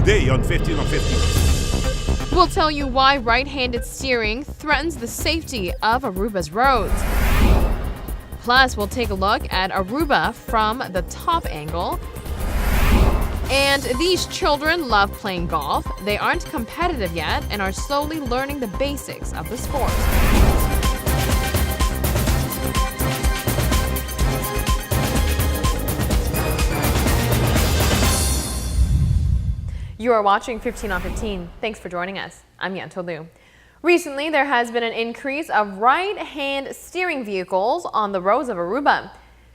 today on 15 on 15. We'll tell you why right-handed steering threatens the safety of Aruba's roads. Plus, we'll take a look at Aruba from the top angle. And these children love playing golf. They aren't competitive yet and are slowly learning the basics of the sport. You are watching 15 on 15. Thanks for joining us. I'm Yentl Lieuw. Recently, there has been an increase of right-hand steering vehicles on the roads of Aruba.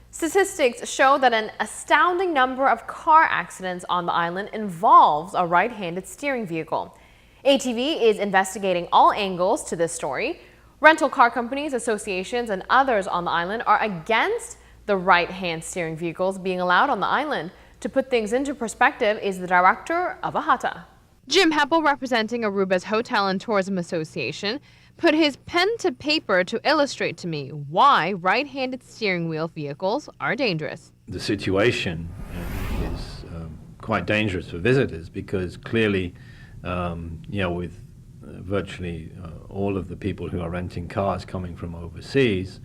Statistics show that an astounding number of car accidents on the island involves a right-handed steering vehicle. ATV is investigating all angles to this story. Rental car companies, associations, and others on the island are against the right-hand steering vehicles being allowed on the island. To put things into perspective is the director of AHATA. Jim Heppel, representing Aruba's Hotel and Tourism Association, put his pen to paper to illustrate to me why right-handed steering wheel vehicles are dangerous. The situation is quite dangerous for visitors because clearly, with virtually all of the people who are renting cars coming from overseas,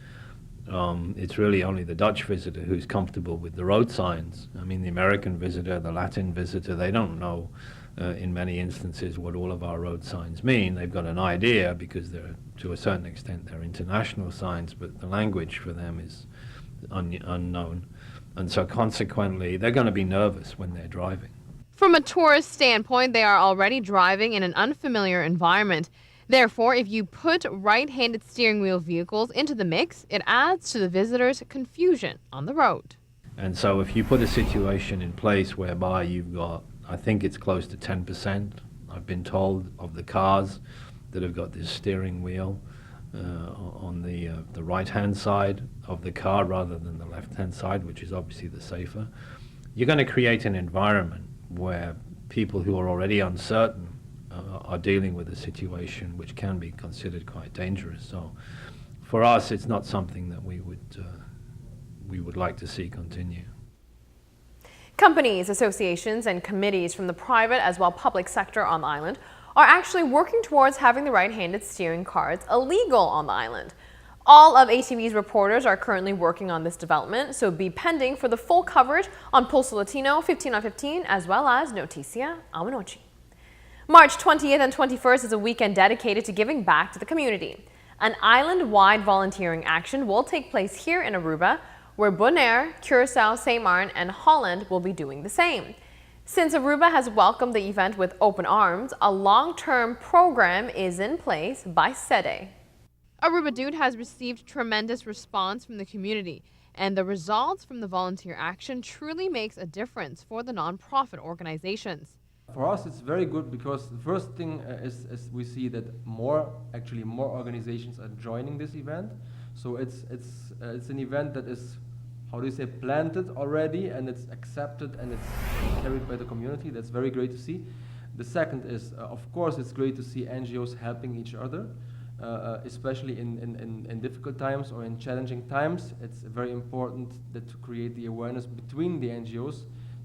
it's really only the Dutch visitor who's comfortable with the road signs. I mean, the American visitor, the Latin visitor, they don't know in many instances what all of our road signs mean. They've got an idea because they're, to a certain extent, they're international signs, but the language for them is unknown. And so consequently, they're going to be nervous when they're driving. From a tourist standpoint, they are already driving in an unfamiliar environment. Therefore, if you put right-handed steering wheel vehicles into the mix, it adds to the visitors' confusion on the road. And so if you put a situation in place whereby you've got, I think it's close to 10%, I've been told, of the cars that have got this steering wheel on the right-hand side of the car rather than the left-hand side, which is obviously the safer, you're going to create an environment where people who are already uncertain are dealing with a situation which can be considered quite dangerous. So for us, it's not something that we would like to see continue. Companies, associations, and committees from the private as well public sector on the island are actually working towards having the right-handed steering cars illegal on the island. All of ATV's reporters are currently working on this development, so be pending for the full coverage on Pulso Latino, 15 on 15, as well as Noticia Amanochi. March 20th and 21st is a weekend dedicated to giving back to the community. An island-wide volunteering action will take place here in Aruba, where Bonaire, Curaçao, St. Martin, and Holland will be doing the same. Since Aruba has welcomed the event with open arms, a long-term program is in place by SEDE. Aruba Dude has received tremendous response from the community, and the results from the volunteer action truly makes a difference for the nonprofit organizations. For us, it's very good because the first thing is we see that more organizations are joining this event. So it's an event that is, planted already, and it's accepted and it's carried by the community. That's very great to see. The second is, of course, it's great to see NGOs helping each other, especially in difficult times or in challenging times. It's very important that to create the awareness between the NGOs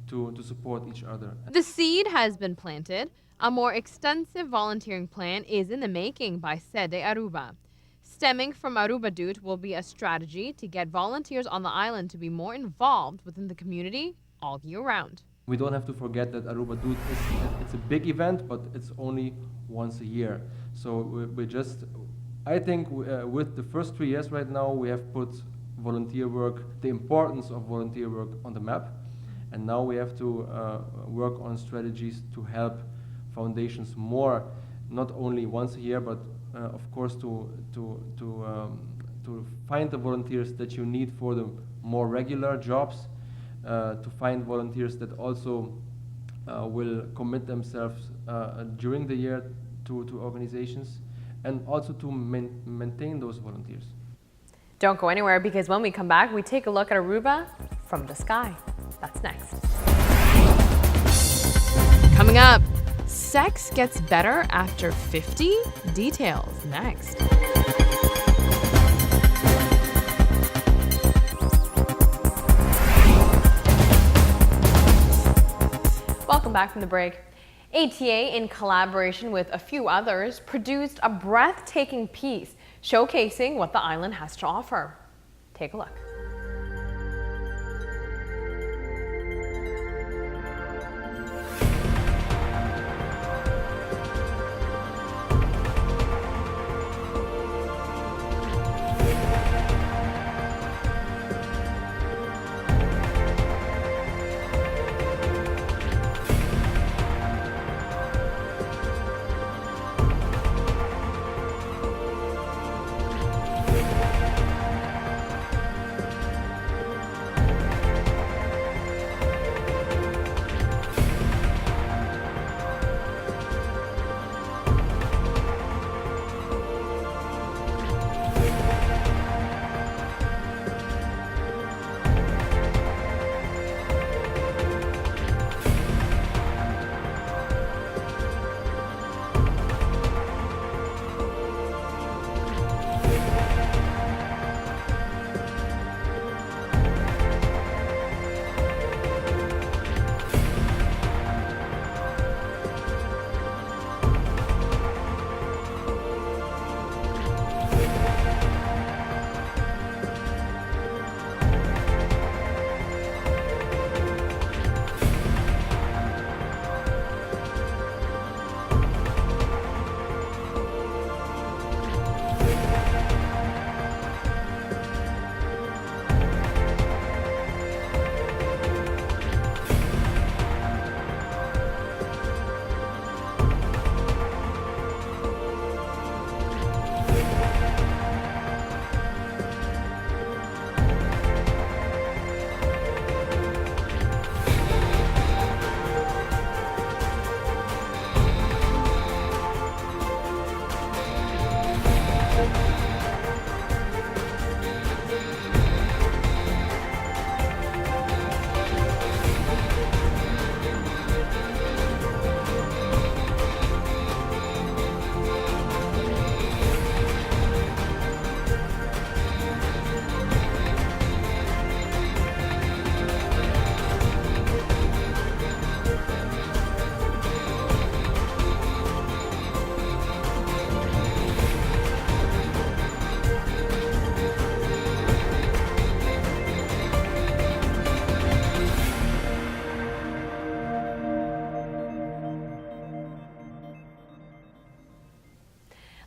to support each other. The seed has been planted. A more extensive volunteering plan is in the making by SEDE Aruba. Stemming from Aruba Dude will be a strategy to get volunteers on the island to be more involved within the community all year round. We don't have to forget that Aruba Dude it's a big event, but it's only once a year. So I think with the first 3 years right now, we have put volunteer work, the importance of volunteer work on the map. And now we have to work on strategies to help foundations more, not only once a year, but of course to find the volunteers that you need for the more regular jobs, to find volunteers that also will commit themselves during the year to organizations, and also to maintain those volunteers. Don't go anywhere, because when we come back, we take a look at Aruba from the sky. That's next. Coming up, sex gets better after 50? Details next. Welcome back from the break. ATA, in collaboration with a few others, produced a breathtaking piece showcasing what the island has to offer. Take a look.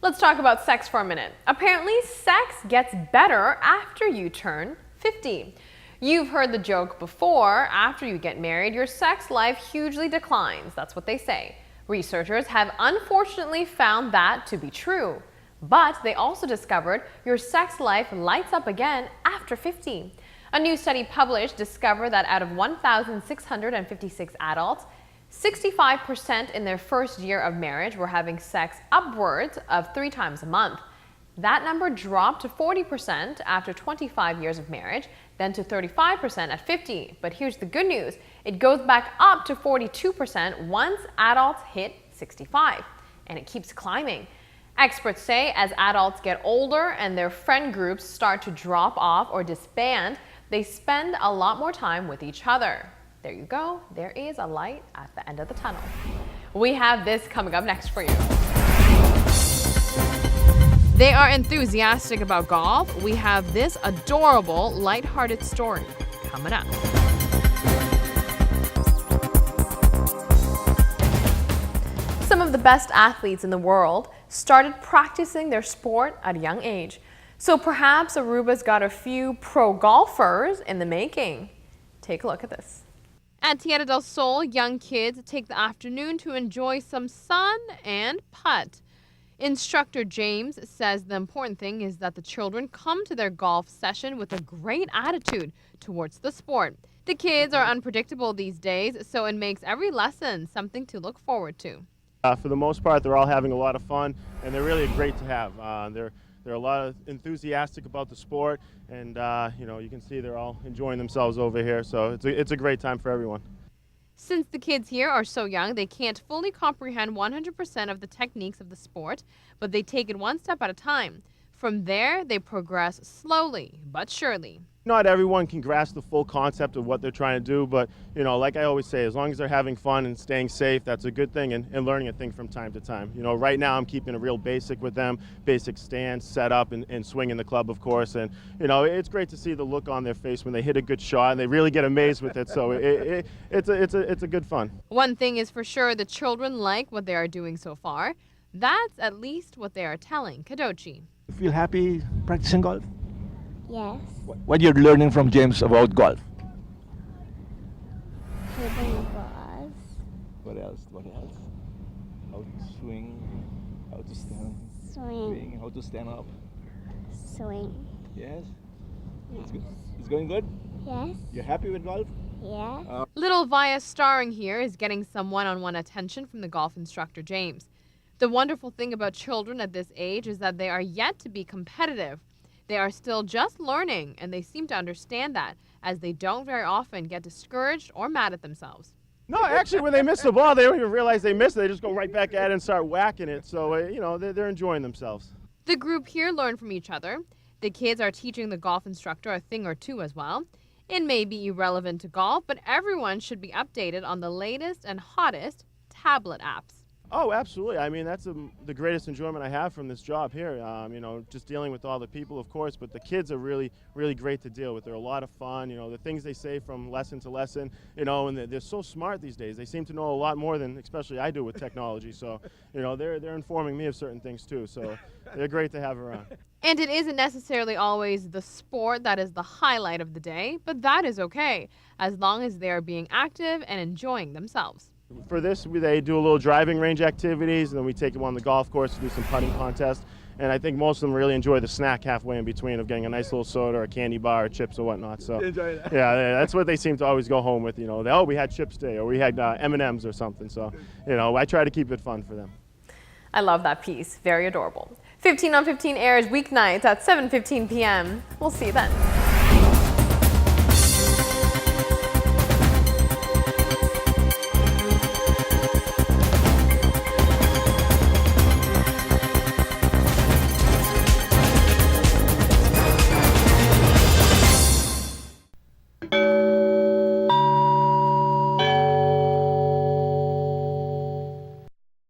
Let's talk about sex for a minute. Apparently, sex gets better after you turn 50. You've heard the joke before, after you get married, your sex life hugely declines. That's what they say. Researchers have unfortunately found that to be true. But they also discovered your sex life lights up again after 50. A new study published discovered that out of 1,656 adults, 65% in their first year of marriage were having sex upwards of 3 times a month. That number dropped to 40% after 25 years of marriage, then to 35% at 50. But here's the good news. It goes back up to 42% once adults hit 65. And it keeps climbing. Experts say as adults get older and their friend groups start to drop off or disband, they spend a lot more time with each other. There you go. There is a light at the end of the tunnel. We have this coming up next for you. They are enthusiastic about golf. We have this adorable, lighthearted story coming up. Some of the best athletes in the world started practicing their sport at a young age. So perhaps Aruba's got a few pro golfers in the making. Take a look at this. At Tierra del Sol, young kids take the afternoon to enjoy some sun and putt. Instructor James says the important thing is that the children come to their golf session with a great attitude towards the sport. The kids are unpredictable these days, so it makes every lesson something to look forward to. For the most part, they're all having a lot of fun, and they're really great to have. They're a lot of enthusiastic about the sport, and you can see they're all enjoying themselves over here. So it's a great time for everyone. Since the kids here are so young, they can't fully comprehend 100% of the techniques of the sport, but they take it one step at a time. From there, they progress slowly but surely. Not everyone can grasp the full concept of what they're trying to do, but like I always say, as long as they're having fun and staying safe, that's a good thing, and learning a thing from time to time. Right now I'm keeping it real basic with them, basic stance, setup, and swing in the club, of course, and it's great to see the look on their face when they hit a good shot and they really get amazed with it, so it's a good fun. One thing is for sure, the children like what they are doing so far. That's at least what they are telling Kadochi. You feel happy practicing golf? Yes. What you're learning from James about golf? Hitting balls. What else? What else? How to swing, how to stand, Swing. how to stand up. Swing. Yes. It's good. It's going good. Yes. You're happy with golf? Yeah. Little Via's starring here is getting some one-on-one attention from the golf instructor James. The wonderful thing about children at this age is that they are yet to be competitive. They are still just learning, and they seem to understand that, as they don't very often get discouraged or mad at themselves. No, actually, when they miss the ball, they don't even realize they missed it. They just go right back at it and start whacking it. So, they're enjoying themselves. The group here learn from each other. The kids are teaching the golf instructor a thing or two as well. It may be irrelevant to golf, but everyone should be updated on the latest and hottest tablet apps. Oh, absolutely. I mean, that's the greatest enjoyment I have from this job here. Just dealing with all the people, of course, but the kids are really, really great to deal with. They're a lot of fun. The things they say from lesson to lesson, and they're so smart these days. They seem to know a lot more than, especially I do with technology. So, they're informing me of certain things too. So, they're great to have around. And it isn't necessarily always the sport that is the highlight of the day, but that is okay, as long as they are being active and enjoying themselves. For this, they do a little driving range activities, and then we take them on the golf course to do some putting contests. And I think most of them really enjoy the snack halfway in between of getting a nice little soda or a candy bar or chips or whatnot. So Enjoy that. Yeah, that's what they seem to always go home with. We had chips today, or we had M&Ms or something. So I try to keep it fun for them. I love that piece. Very adorable. 15 on 15 airs weeknights at 7:15 p.m. We'll see you then.